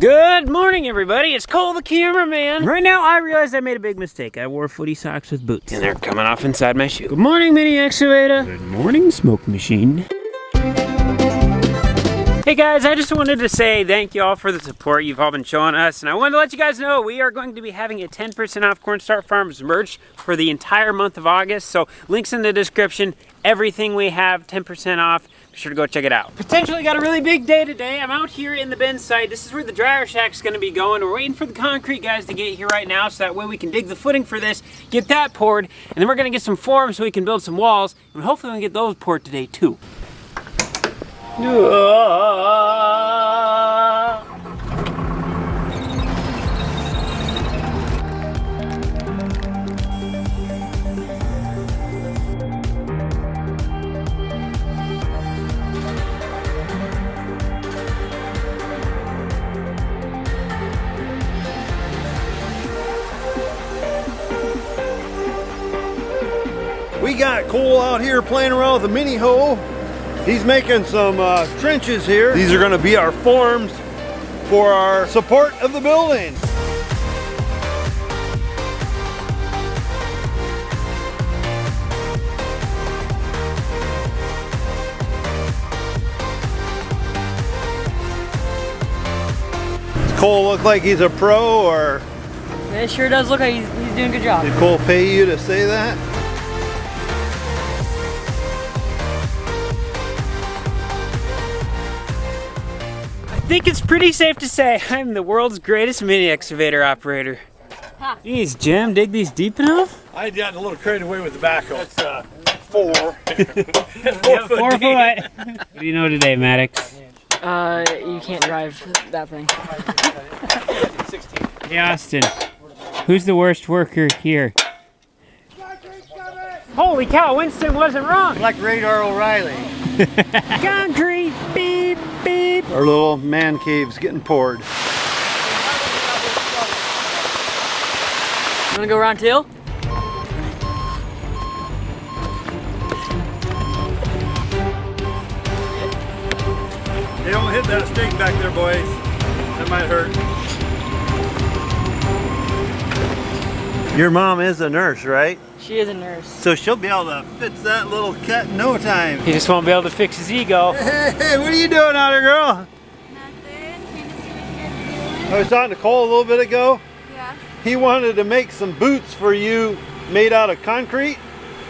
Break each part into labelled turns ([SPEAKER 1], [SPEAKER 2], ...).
[SPEAKER 1] Good morning, everybody. It's Cole the cameraman. Right now, I realized I made a big mistake. I wore footy socks with boots, and they're coming off inside my shoe. Good morning, mini excavator. Good morning, smoke machine. Hey guys, I just wanted to say thank you all for the support you've all been showing us, and I wanted to let you guys know we are going to be having a 10% off Cornstar Farms merch for the entire month of August. So links in the description, everything we have 10% off. Be sure to go check it out. Potentially got a really big day today. I'm out here in the bin site. This is where the dryer shack's gonna be going. We're waiting for the concrete guys to get here right now so that way we can dig the footing for this, get that poured, and then we're gonna get some forms so we can build some walls, and hopefully we can get those poured today too.
[SPEAKER 2] We got Cole out here playing around with a mini hoe. He's making some trenches here. These are going to be our forms for our support of the building. Does Cole look like he's a pro, or?
[SPEAKER 3] It sure does look like he's doing a good job.
[SPEAKER 2] Did Cole pay you to say that?
[SPEAKER 1] I think it's pretty safe to say I'm the world's greatest mini excavator operator.
[SPEAKER 3] Huh.
[SPEAKER 1] Jeez, Jim, dig these deep enough?
[SPEAKER 2] I got a little carried away with the backhoe. That's 4.
[SPEAKER 1] 4 foot. What do you know today, Maddox?
[SPEAKER 3] You can't drive that thing.
[SPEAKER 2] 16.
[SPEAKER 1] Hey, Austin, who's the worst worker here? Holy cow, Winston wasn't wrong.
[SPEAKER 2] Like Radar O'Reilly.
[SPEAKER 1] Concrete, beep, beep.
[SPEAKER 2] Our little man cave's getting poured.
[SPEAKER 3] You wanna go around tail?
[SPEAKER 2] Hey, don't hit that stake back there, boys. That might hurt. Your mom is a nurse, right?
[SPEAKER 3] She is a nurse.
[SPEAKER 2] So she'll be able to fix that little cat in no time.
[SPEAKER 1] He just won't be able to fix his ego.
[SPEAKER 2] Hey, what are you doing out here, girl? I was talking to Cole a little bit ago.
[SPEAKER 4] Yeah.
[SPEAKER 2] He wanted to make some boots for you made out of concrete.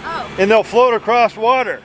[SPEAKER 4] Oh.
[SPEAKER 2] And they'll float across water.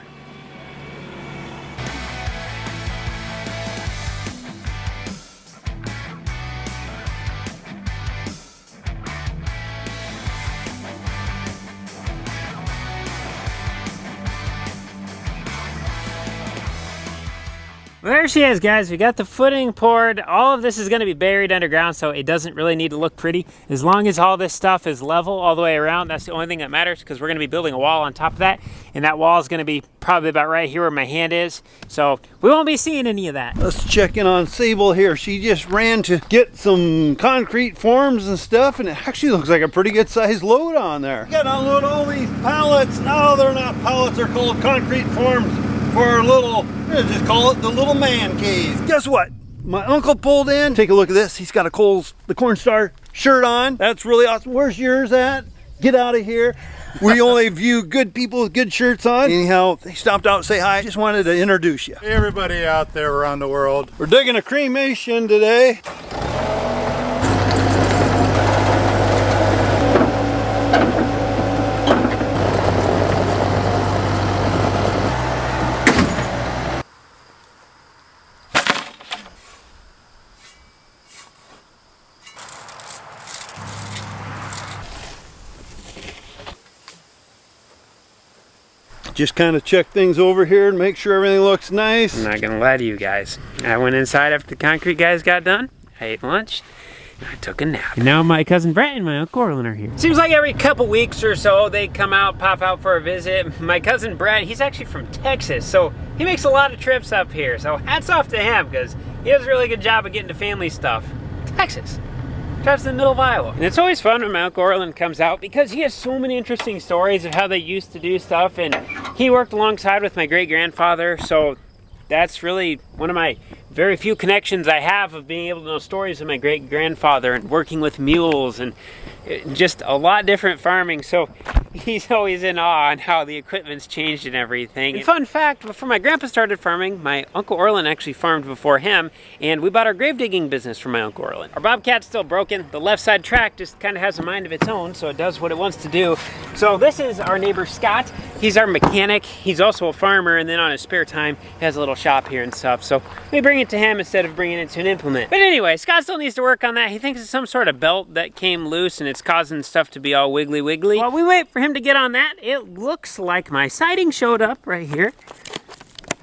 [SPEAKER 1] Well, there she is, guys. We got the footing poured. All of this is going to be buried underground, so it doesn't really need to look pretty. As long as all this stuff is level all the way around, that's the only thing that matters, because we're going to be building a wall on top of that, and that wall is going to be probably about right here where my hand is, so we won't be seeing any of that.
[SPEAKER 2] Let's check in on Sable here. She just ran to get some concrete forms and stuff, and it actually looks like a pretty good sized load on there. Got to unload all these pallets. No, they're not pallets, they're called concrete forms for our little, let's just call it the little man cave. Guess what? My uncle pulled in. Take a look at this. He's got the Cornstar shirt on. That's really awesome. Where's yours at? Get out of here. We only view good people with good shirts on. Anyhow, they stopped out to say hi. Just wanted to introduce you.
[SPEAKER 5] Hey everybody out there around the world.
[SPEAKER 2] We're digging a cremation today. Just kind of check things over here and make sure everything looks nice.
[SPEAKER 1] I'm not gonna lie to you guys. I went inside after the concrete guys got done. I ate lunch. And I took a nap. And now my cousin Brett and my Uncle Orlin are here. Seems like every couple weeks or so they come out, pop out for a visit. My cousin Brett, he's actually from Texas, so he makes a lot of trips up here. So hats off to him, because he does a really good job of getting to family stuff. Texas. Drives in the middle of Iowa. And it's always fun when my Uncle Orlin comes out because he has so many interesting stories of how they used to do stuff, and he worked alongside with my great-grandfather, so that's really one of my very few connections I have of being able to know stories of my great-grandfather and working with mules and just a lot different farming. So he's always in awe on how the equipment's changed and everything. And fun fact, before my grandpa started farming, my Uncle Orlin actually farmed before him, and we bought our grave digging business from my Uncle Orlin. Our Bobcat's still broken. The left side track just kind of has a mind of its own, so it does what it wants to do. So this is our neighbor Scott. He's our mechanic. He's also a farmer, and then on his spare time, he has a little shop here and stuff. So we bring it to him instead of bringing it to an implement. But anyway, Scott still needs to work on that. He thinks it's some sort of belt that came loose and it's causing stuff to be all wiggly wiggly. While we wait for him to get on that, it looks like my siding showed up right here.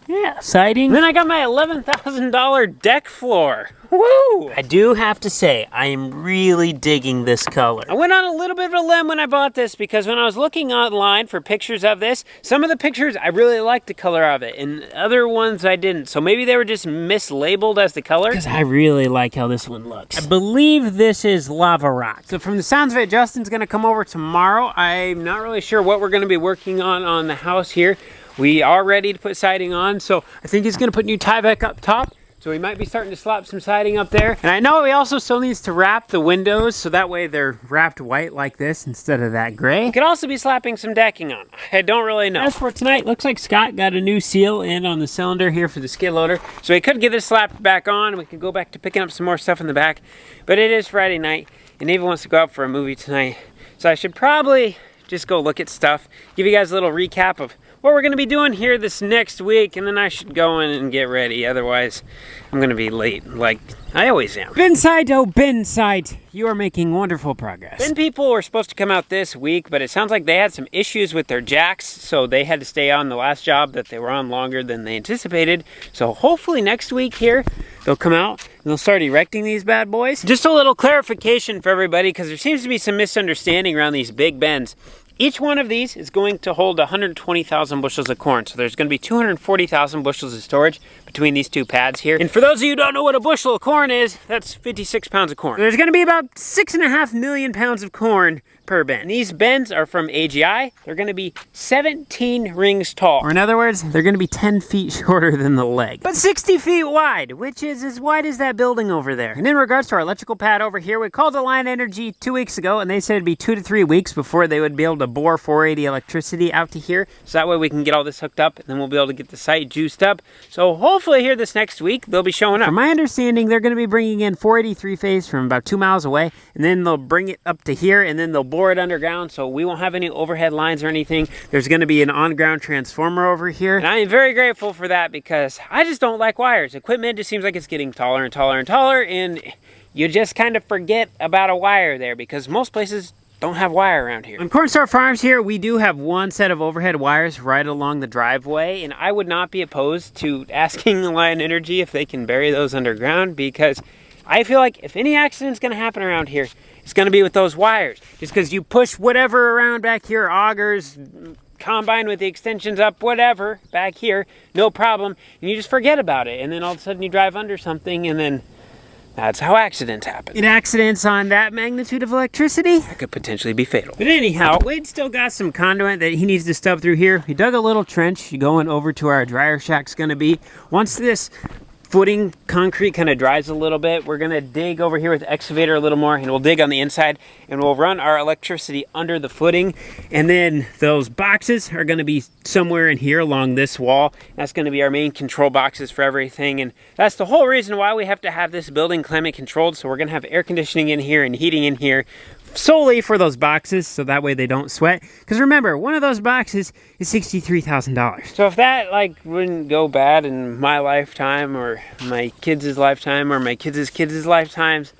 [SPEAKER 1] Yeah, siding. Then I got my $11,000 deck floor. Woo! I do have to say, I am really digging this color. I went on a little bit of a limb when I bought this because when I was looking online for pictures of this, some of the pictures I really liked the color of it and other ones I didn't. So maybe they were just mislabeled as the color. Because I really like how this one looks. I believe this is lava rock. So from the sounds of it, Justin's gonna come over tomorrow. I'm not really sure what we're gonna be working on the house here. We are ready to put siding on, so I think he's gonna put new Tyvek up top. So we might be starting to slap some siding up there. And I know he also still needs to wrap the windows, so that way they're wrapped white like this instead of that gray. He could also be slapping some decking on. I don't really know. As for tonight, looks like Scott got a new seal in on the cylinder here for the skid loader. So he could get this slapped back on, and we could go back to picking up some more stuff in the back. But it is Friday night, and Ava wants to go out for a movie tonight. So I should probably just go look at stuff, give you guys a little recap of what we're gonna be doing here this next week, and then I should go in and get ready. Otherwise, I'm gonna be late, like I always am. Bin site, oh bin site, you are making wonderful progress. Bin people were supposed to come out this week, but it sounds like they had some issues with their jacks, so they had to stay on the last job that they were on longer than they anticipated. So hopefully next week here, they'll come out and they'll start erecting these bad boys. Just a little clarification for everybody, because there seems to be some misunderstanding around these big bins. Each one of these is going to hold 120,000 bushels of corn. So there's going to be 240,000 bushels of storage between these two pads here. And for those of you who don't know what a bushel of corn is, that's 56 pounds of corn. There's going to be about 6.5 million pounds of corn per bin. And these bins are from AGI. They're going to be 17 rings tall. Or in other words, they're going to be 10 feet shorter than the leg. But 60 feet wide, which is as wide as that building over there. And in regards to our electrical pad over here, we called Alliant Energy 2 weeks ago, and they said it'd be 2 to 3 weeks before they would be able to bore 480 electricity out to here. So that way we can get all this hooked up, and then we'll be able to get the site juiced up. So hopefully here this next week, they'll be showing up. From my understanding, they're going to be bringing in 483 phase from about 2 miles away, and then they'll bring it up to here, and then they'll bore it underground, so we won't have any overhead lines or anything. There's going to be an on-ground transformer over here, and I am very grateful for that because I just don't like wires. Equipment just seems like it's getting taller and taller and taller, and you just kind of forget about a wire there because most places don't have wire around here. On Cornstar Farms here, we do have one set of overhead wires right along the driveway, and I would not be opposed to asking Alliant Energy if they can bury those underground, because I feel like if any accident's gonna happen around here, it's gonna be with those wires. Just because you push whatever around back here, augers, combine with the extensions up, whatever, back here, no problem, and you just forget about it, and then all of a sudden you drive under something, and then that's how accidents happen. And accidents on that magnitude of electricity, that could potentially be fatal. But anyhow, Wade's still got some conduit that he needs to stub through here. He dug a little trench going over to where our dryer shack's gonna be. Once this footing concrete kind of dries a little bit, we're gonna dig over here with the excavator a little more, and we'll dig on the inside, and we'll run our electricity under the footing, and then those boxes are gonna be somewhere in here along this wall. That's gonna be our main control boxes for everything, and that's the whole reason why we have to have this building climate controlled. So we're gonna have air conditioning in here and heating in here solely for those boxes, so that way they don't sweat. Because remember, one of those boxes is $63,000. So if that like wouldn't go bad in my lifetime or my kids' lifetime or my kids' kids' lifetimes,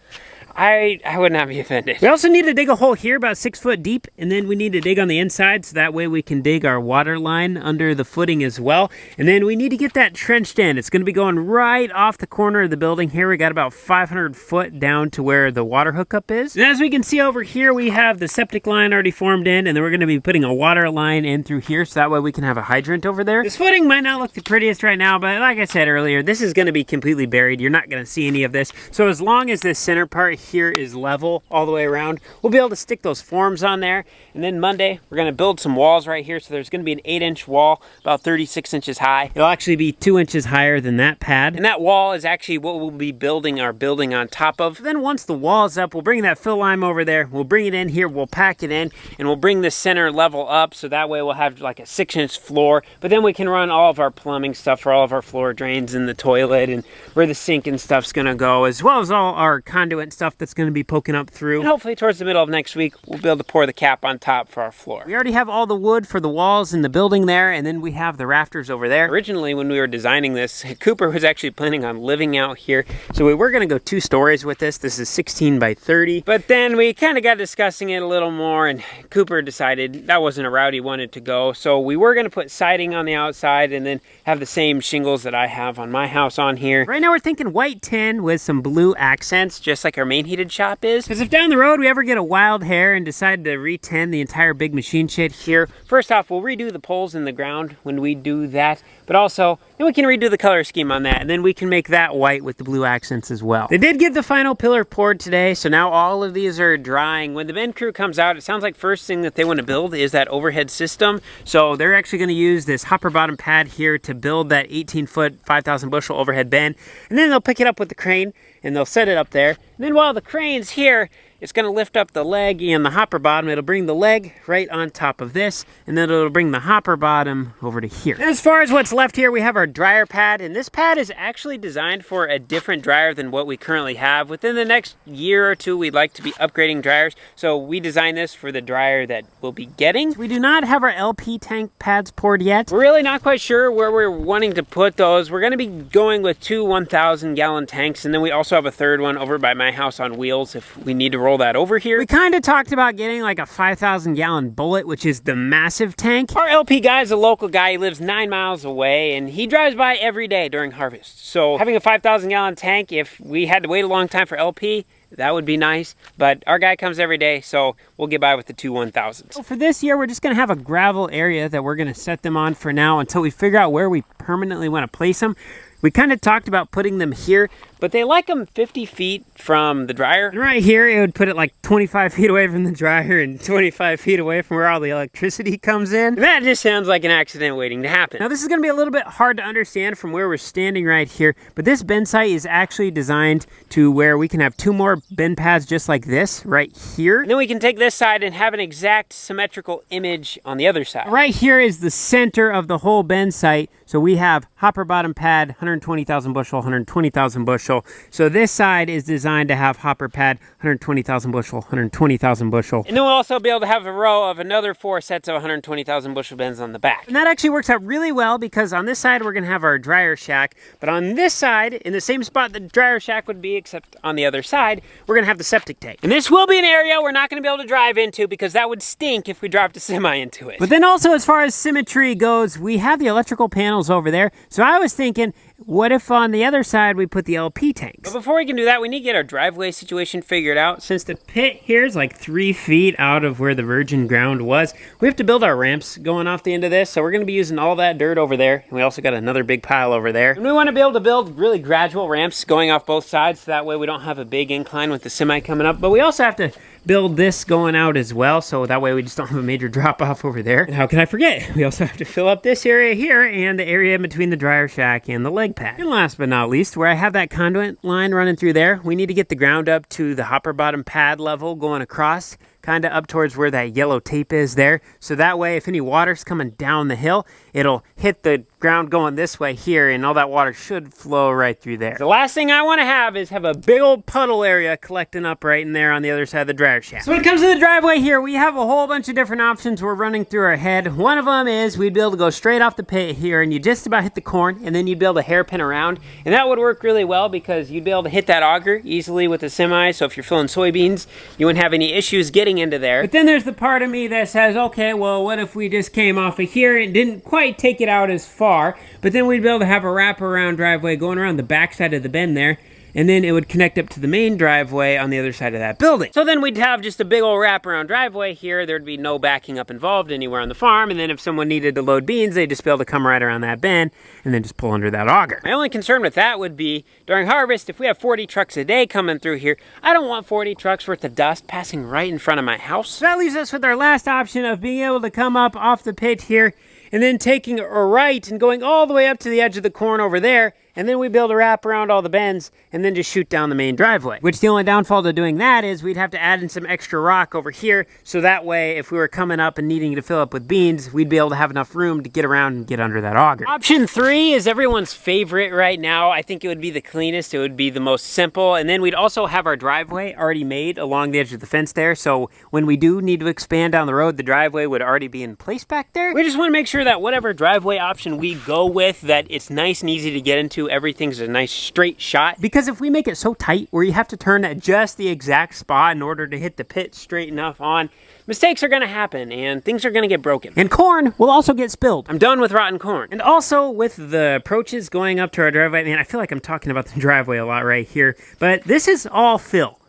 [SPEAKER 1] I would not be offended. We also need to dig a hole here about 6 foot deep, and then we need to dig on the inside so that way we can dig our water line under the footing as well. And then we need to get that trenched in. It's gonna be going right off the corner of the building here. We got about 500 foot down to where the water hookup is. And as we can see over here, we have the septic line already formed in, and then we're gonna be putting a water line in through here so that way we can have a hydrant over there. This footing might not look the prettiest right now, but like I said earlier, this is gonna be completely buried. You're not gonna see any of this. So as long as this center part here is level all the way around. We'll be able to stick those forms on there. And then Monday, we're gonna build some walls right here. So there's gonna be an 8-inch wall, about 36 inches high. It'll actually be 2 inches higher than that pad. And that wall is actually what we'll be building our building on top of. Then once the wall's up, we'll bring that fill lime over there. We'll bring it in here, we'll pack it in, and we'll bring the center level up. So that way we'll have like a 6-inch floor. But then we can run all of our plumbing stuff for all of our floor drains in the toilet and where the sink and stuff's gonna go, as well as all our conduit stuff that's gonna be poking up through. And hopefully towards the middle of next week, we'll be able to pour the cap on top for our floor. We already have all the wood for the walls in the building there, and then we have the rafters over there. Originally, when we were designing this, Cooper was actually planning on living out here. So we were gonna go 2 stories with this. This is 16 by 30. But then we kind of got discussing it a little more, and Cooper decided that wasn't a route he wanted to go. So we were gonna put siding on the outside and then have the same shingles that I have on my house on here. Right now we're thinking white tin with some blue accents, just like our main heated shop is. Because if down the road we ever get a wild hair and decide to re-tin the entire big machine shed here, first off, we'll redo the poles in the ground when we do that, but also then we can redo the color scheme on that, and then we can make that white with the blue accents as well. They did get the final pillar poured today, so now all of these are drying. When the Ben crew comes out, it sounds like first thing that they want to build is that overhead system. So they're actually going to use this hopper bottom pad here to build that 18-foot, 5,000 bushel overhead bin, and then they'll pick it up with the crane and they'll set it up there. And then while the crane's here, it's going to lift up the leg and the hopper bottom. It'll bring the leg right on top of this, and then it'll bring the hopper bottom over to here. And as far as what's left here, we have our dryer pad, and this pad is actually designed for a different dryer than what we currently have. Within the next year or two, we'd like to be upgrading dryers, so we designed this for the dryer that we'll be getting. We do not have our LP tank pads poured yet. We're really not quite sure where we're wanting to put those. We're going to be going with 2 1,000-gallon tanks, and then we also have a third one over by my house on wheels if we need to roll that over here. We kind of talked about getting like a 5,000-gallon bullet, which is the massive tank. Our LP guy is a local guy. He lives 9 miles away, and he drives by every day during harvest. So having a 5,000-gallon tank, if we had to wait a long time for LP, that would be nice, but our guy comes every day, so we'll get by with the 2 1,000s. So for this year, we're just gonna have a gravel area that we're gonna set them on for now until we figure out where we permanently wanna place them. We kind of talked about putting them here, but they like them 50 feet from the dryer. And right here, it would put it like 25 feet away from the dryer and 25 feet away from where all the electricity comes in. And that just sounds like an accident waiting to happen. Now, this is gonna be a little bit hard to understand from where we're standing right here, but this bin site is actually designed to where we can have 2 more bin pads just like this right here. And then we can take this side and have an exact symmetrical image on the other side. Right here is the center of the whole bin site. So we have hopper bottom pad, 120,000 bushel, 120,000 bushel. So this side is designed to have hopper pad, 120,000 bushel, 120,000 bushel. And then we'll also be able to have a row of another 4 sets of 120,000 bushel bins on the back. And that actually works out really well because on this side, we're gonna have our dryer shack. But on this side, in the same spot the dryer shack would be, except on the other side, we're gonna have the septic tank. And this will be an area we're not gonna be able to drive into because that would stink if we dropped a semi into it. But then also, as far as symmetry goes, we have the electrical panels over there. So I was thinking, what if on the other side we put the LP tanks? But before we can do that, we need to get our driveway situation figured out. Since the pit here is like 3 feet out of where the virgin ground was, we have to build our ramps going off the end of this. So we're gonna be using all that dirt over there. And we also got another big pile over there. And we wanna be able to build really gradual ramps going off both sides. So that way we don't have a big incline with the semi coming up. But we also have to build this going out as well, so that way we just don't have a major drop off over there. And how can I forget? We also have to fill up this area here and the area in between the dryer shack and the leg pad. And last but not least, where I have that conduit line running through there, we need to get the ground up to the hopper bottom pad level going across, kind of up towards where that yellow tape is there. So that way, if any water's coming down the hill, it'll hit the ground going this way here, and all that water should flow right through there. The last thing I want to have is have a big old puddle area collecting up right in there on the other side of the dryer shaft. So when it comes to the driveway here, we have a whole bunch of different options we're running through our head. One of them is we'd be able to go straight off the pit here, and you just about hit the corn, and then you'd be able to hairpin around, and that would work really well because you'd be able to hit that auger easily with a semi, so if you're filling soybeans, you wouldn't have any issues getting into there. But then there's the part of me that says, okay, well, what if we just came off of here and didn't quite take it out as far, but then we'd be able to have a wraparound driveway going around the back side of the bend there. and then it would connect up to the main driveway on the other side of that building. So then we'd have just a big old wraparound driveway here. There'd be no backing up involved anywhere on the farm, and then if someone needed to load beans, they'd just be able to come right around that bend and then just pull under that auger. My only concern with that would be during harvest, if we have 40 trucks a day coming through here, I don't want 40 trucks worth of dust passing right in front of my house. So that leaves us with our last option of being able to come up off the pit here and then taking a right and going all the way up to the edge of the corn over there, and then we'd be able to wrap around all the bends and then just shoot down the main driveway. Which the only downfall to doing that is we'd have to add in some extra rock over here, so that way if we were coming up and needing to fill up with beans, we'd be able to have enough room to get around and get under that auger. Option 3 is everyone's favorite right now. I think it would be the cleanest, it would be the most simple, and then we'd also have our driveway already made along the edge of the fence there, so when we do need to expand down the road, the driveway would already be in place back there. We just want to make sure that whatever driveway option we go with, that it's nice and easy to get into, everything's a nice straight shot, because if we make it so tight where you have to turn at just the exact spot in order to hit the pit straight enough on, mistakes are going to happen and things are going to get broken. And corn will also get spilled. I'm done with rotten corn. And also with the approaches going up to our driveway, man, I feel like I'm talking about the driveway a lot right here, but this is all fill.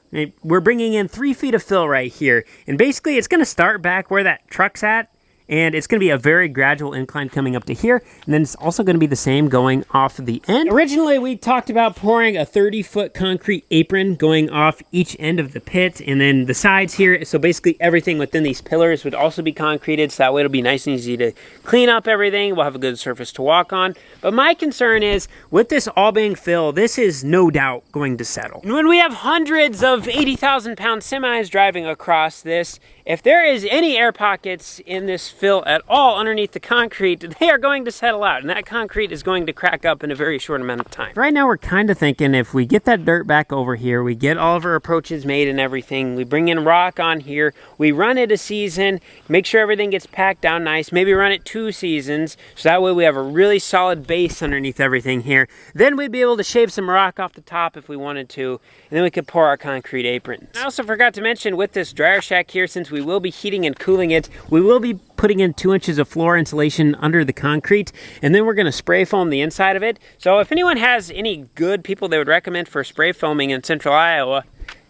[SPEAKER 1] We're bringing in 3 feet of fill right here, and basically it's going to start back where that truck's at, and it's going to be a very gradual incline coming up to here, and then it's also going to be the same going off the end. Originally, we talked about pouring a 30-foot concrete apron going off each end of the pit, and then the sides here, so basically everything within these pillars would also be concreted, so that way it'll be nice and easy to clean up everything. We'll have a good surface to walk on. But my concern is, with this all being fill, this is no doubt going to settle. And when we have hundreds of 80,000-pound semis driving across this, if there is any air pockets in this fill at all underneath the concrete, they are going to settle out, and that concrete is going to crack up in a very short amount of time. Right now, we're kind of thinking if we get that dirt back over here, we get all of our approaches made and everything, we bring in rock on here, we run it a season, make sure everything gets packed down nice, maybe run it 2 seasons, so that way we have a really solid base underneath everything here. Then we'd be able to shave some rock off the top if we wanted to, and then we could pour our concrete aprons. I also forgot to mention with this dryer shack here, since we will be heating and cooling it, we will be putting in 2 inches of floor insulation under the concrete, and then we're going to spray foam the inside of it. So if anyone has any good people they would recommend for spray foaming in central Iowa,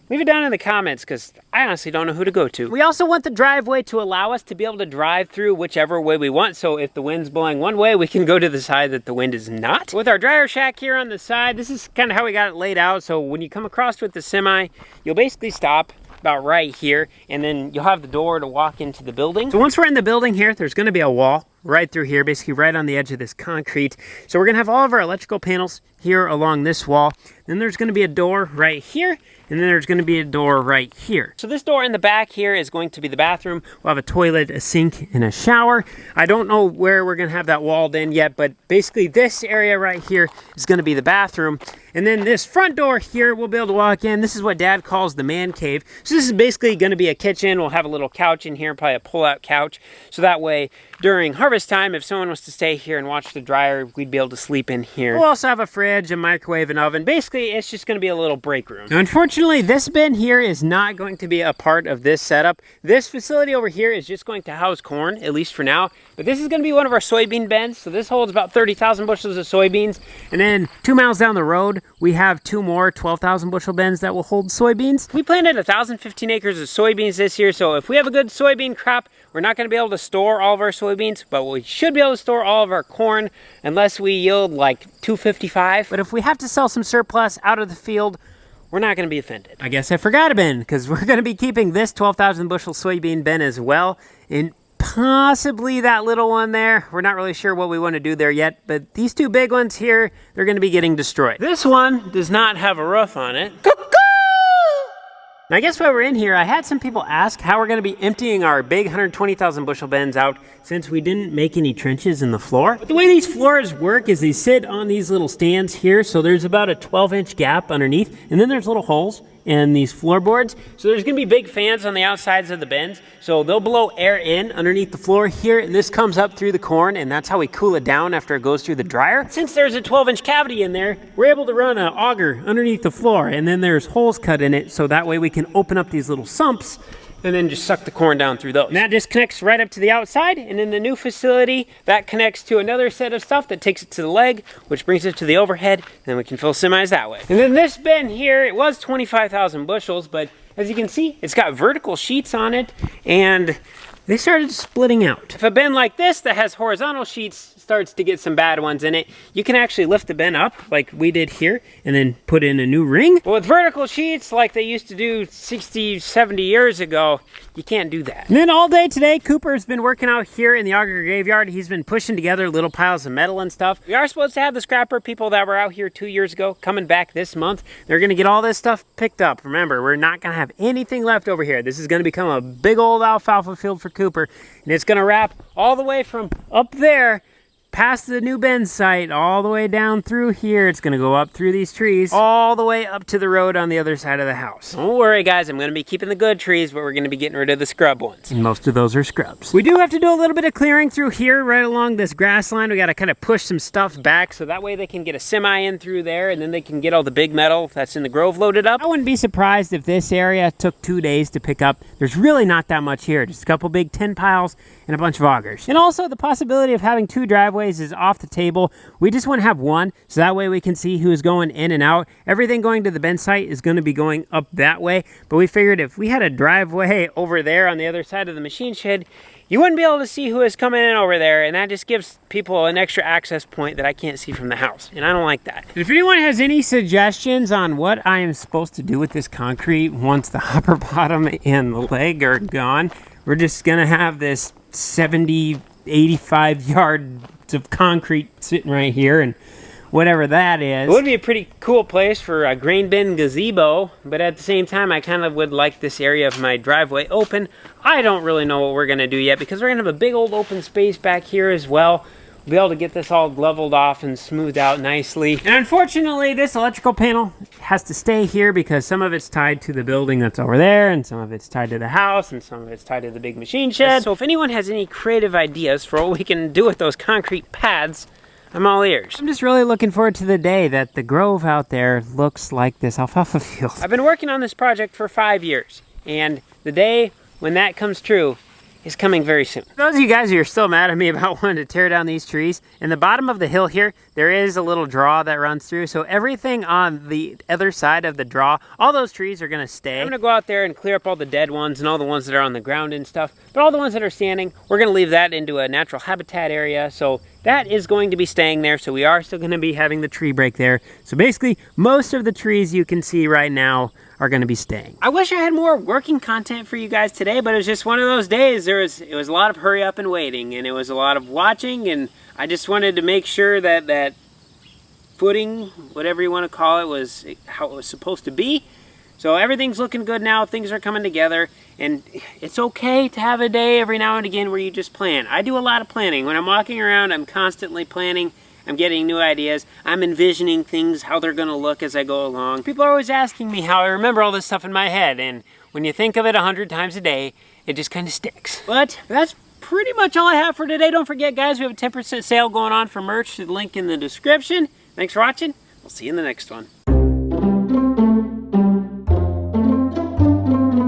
[SPEAKER 1] leave it down in the comments, because I honestly don't know who to go to. We also want the driveway to allow us to be able to drive through whichever way we want, so if the wind's blowing one way, we can go to the side that the wind is not. With our dryer shack here on the side, this is kind of how we got it laid out, so when you come across with the semi, you'll basically stop about right here, and then you'll have the door to walk into the building. So once we're in the building here, there's going to be a wall right through here, basically right on the edge of this concrete. So we're going to have all of our electrical panels here along this wall. Then there's going to be a door right here, and then there's going to be a door right here. So this door in the back here is going to be the bathroom. We'll have a toilet, a sink, and a shower. I don't know where we're going to have that walled in yet, but basically this area right here is going to be the bathroom. And then this front door here, we'll be able to walk in. This is what Dad calls the man cave. So this is basically going to be a kitchen. We'll have a little couch in here, probably a pull-out couch. So that way, during harvest time, if someone was to stay here and watch the dryer, we'd be able to sleep in here. We'll also have a fridge, a microwave, an oven. Basically, it's just going to be a little break room. Now, unfortunately, this bin here is not going to be a part of this setup. This facility over here is just going to house corn, at least for now. But this is going to be one of our soybean bins. So this holds about 30,000 bushels of soybeans. And then 2 miles down the road, we have 2 more 12,000 bushel bins that will hold soybeans. We planted 1,015 acres of soybeans this year. So if we have a good soybean crop, we're not going to be able to store all of our soybeans, but we should be able to store all of our corn unless we yield like 255. But if we have to sell some surplus out of the field, we're not going to be offended. I guess I forgot a bin, because we're going to be keeping this 12,000 bushel soybean bin as well, and possibly that little one there. We're not really sure what we want to do there yet, but these 2 big ones here, they're going to be getting destroyed. This one does not have a roof on it. And I guess while we're in here, I had some people ask how we're going to be emptying our big 120,000 bushel bins out since we didn't make any trenches in the floor. But the way these floors work is they sit on these little stands here, so there's about a 12-inch gap underneath, and then there's little holes in these floorboards. So there's going to be big fans on the outsides of the bins, so they'll blow air in underneath the floor here, and this comes up through the corn, and that's how we cool it down after it goes through the dryer. Since there's a 12-inch cavity in there, we're able to run an auger underneath the floor, and then there's holes cut in it, so that way we can open up these little sumps and then just suck the corn down through those. And that just connects right up to the outside, and in the new facility, that connects to another set of stuff that takes it to the leg, which brings it to the overhead, and then we can fill semis that way. And then this bin here, it was 25,000 bushels, but as you can see, it's got vertical sheets on it, and they started splitting out. If a bin like this that has horizontal sheets starts to get some bad ones in it, you can actually lift the bin up like we did here and then put in a new ring. But with vertical sheets like they used to do 60, 70 years ago, you can't do that. And then all day today, Cooper's been working out here in the auger graveyard. He's been pushing together little piles of metal and stuff. We are supposed to have the scrapper people that were out here 2 years ago coming back this month. They're gonna get all this stuff picked up. Remember, we're not gonna have anything left over here. This is gonna become a big old alfalfa field for Cooper, and it's gonna wrap all the way from up there past the new bin site, all the way down through here. It's gonna go up through these trees, all the way up to the road on the other side of the house. Don't worry guys, I'm gonna be keeping the good trees, but we're gonna be getting rid of the scrub ones. And most of those are scrubs. We do have to do a little bit of clearing through here, right along this grass line. We gotta kind of push some stuff back, so that way they can get a semi in through there, and then they can get all the big metal that's in the grove loaded up. I wouldn't be surprised if this area took 2 days to pick up. There's really not that much here, just a couple big tin piles and a bunch of augers. And also the possibility of having 2 driveways is off the table. We just want to have one, so that way we can see who's going in and out. Everything going to the bin site is going to be going up that way, but we figured if we had a driveway over there on the other side of the machine shed, you wouldn't be able to see who is coming in over there, and that just gives people an extra access point that I can't see from the house, and I don't like that. If anyone has any suggestions on what I am supposed to do with this concrete once the upper bottom and the leg are gone, we're just gonna have this 70, 85 yards of concrete sitting right here, and whatever that is. It would be a pretty cool place for a grain bin gazebo, but at the same time, I kind of would like this area of my driveway open. I don't really know what we're gonna do yet, because we're gonna have a big old open space back here as well. We'll be able to get this all leveled off and smoothed out nicely. And unfortunately, this electrical panel has to stay here because some of it's tied to the building that's over there, and some of it's tied to the house, and some of it's tied to the big machine shed. So if anyone has any creative ideas for what we can do with those concrete pads, I'm all ears. I'm just really looking forward to the day that the grove out there looks like this alfalfa field. I've been working on this project for 5 years, and the day when that comes true is coming very soon. For those of you guys who are still mad at me about wanting to tear down these trees, in the bottom of the hill here, there is a little draw that runs through, so everything on the other side of the draw, all those trees are gonna stay. I'm gonna go out there and clear up all the dead ones and all the ones that are on the ground and stuff, but all the ones that are standing, we're gonna leave that into a natural habitat area, so that is going to be staying there, so we are still gonna be having the tree break there. So basically, most of the trees you can see right now are gonna be staying. I wish I had more working content for you guys today, but it was just one of those days. It was a lot of hurry up and waiting, and it was a lot of watching, and I just wanted to make sure that that footing, whatever you want to call it, was how it was supposed to be. So everything's looking good now, things are coming together, and it's okay to have a day every now and again where you just plan. I do a lot of planning. When I'm walking around, I'm constantly planning. I'm getting new ideas. I'm envisioning things, how they're gonna look as I go along. People are always asking me how I remember all this stuff in my head, and when you think of it 100 times a day, it just kind of sticks. But that's pretty much all I have for today. Don't forget, guys, we have a 10% sale going on for merch. The link in the description. Thanks for watching. We'll see you in the next one.